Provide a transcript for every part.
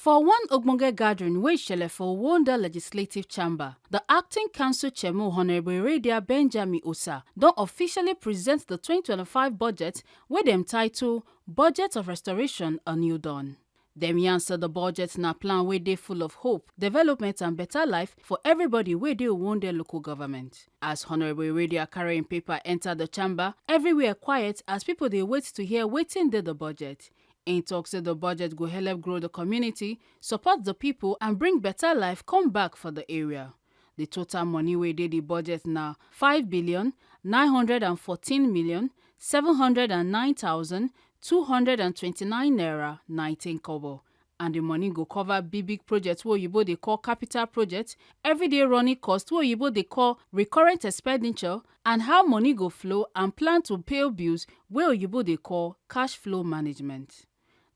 For one ogbonge gathering wey shele for Uhumwonde Legislative Chamber, the acting council chairman Honorable Iredia Benjamin Osa don officially present the 2025 budget wey dem title Budget of Restoration A New Dawn. Dem yarn say the budget na plan wey dey full of hope, development and better life for everybody wey dey Uhumwonde local government. As Honorable Iredia carry im paper enter the chamber, everywhere quiet as people dey wait to hear wetin dey the budget. Im tok say the budget go help grow the community, support the people and bring better life come back for the area. The total money wey dey the budget na 5,914,709,229 naira 19 kobo. And the money go cover big projects wey oyibo dey call capital projects, everyday running costs wey oyibo dey call recurrent expenditure, and how money go flow and plan to pay bills wey oyibo dey call cash flow management.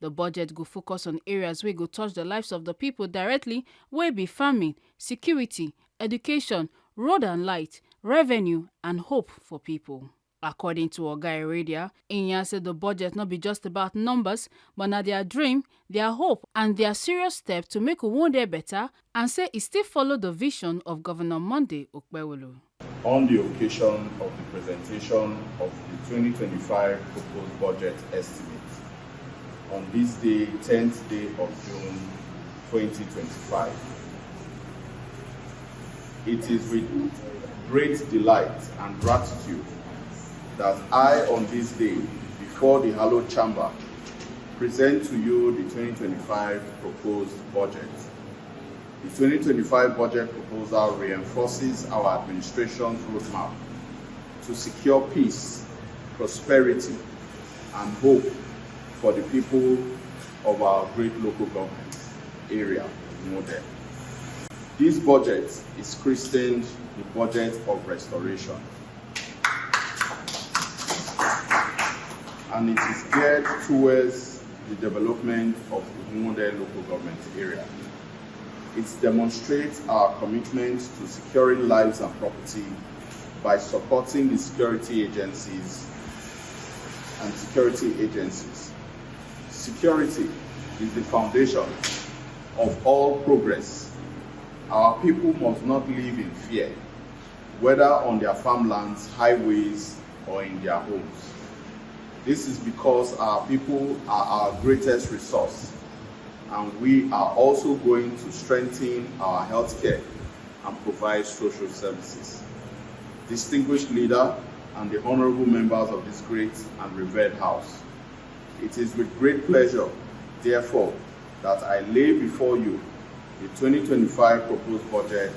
The budget go focus on areas wey go touch the lives of the people directly, wey be farming, security, education, road and light, revenue and hope for people. According to Oga Iredia, im yarn say the budget no be just about numbers, but na their dream, their hope and their serious step to make Uhumwonde better, and say e still follow the vision of Governor Monday Okpebholo. On the occasion of the presentation of the 2025 proposed budget estimate, on this day, 10th day of June 2025. It is with great delight and gratitude that I, on this day, before the hallowed chamber, present to you the 2025 proposed budget. The 2025 budget proposal reinforces our administration's roadmap to secure peace, prosperity, and hope for the people of our great local government area, Uhumwonde. This budget is christened the Budget of Restoration, and it is geared towards the development of the Uhumwonde local government area. It demonstrates our commitment to securing lives and property by supporting the security agencies. Security is the foundation of all progress. Our people must not live in fear, whether on their farmlands, highways, or in their homes. This is because our people are our greatest resource, and we are also going to strengthen our healthcare and provide social services. Distinguished leader and the honorable members of this great and revered house, it is with great pleasure, therefore, that I lay before you the 2025 proposed budget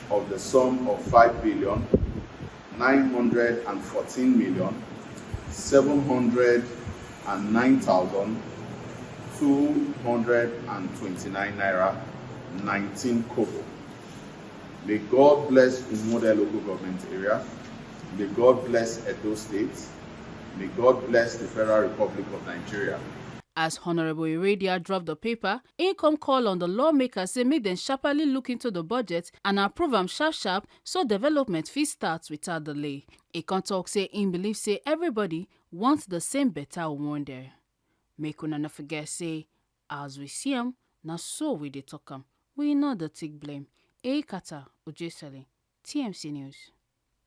of the sum of 5,914,709,229 naira 19 kobo. May God bless Uhumwonde local government area. May God bless Edo State. May God bless the Federal Republic of Nigeria. As Honorable Iredia dropped the paper, im come call on the lawmakers say make dem sharply look into the budget and approve am sharp so development fit start without delay. Im come talk say im believe say everybody wants the same better Uhumwonde. Make una no forget say as we see am, na so we dey talk am. We no dey take blame. Kata Ojesele, TMC News.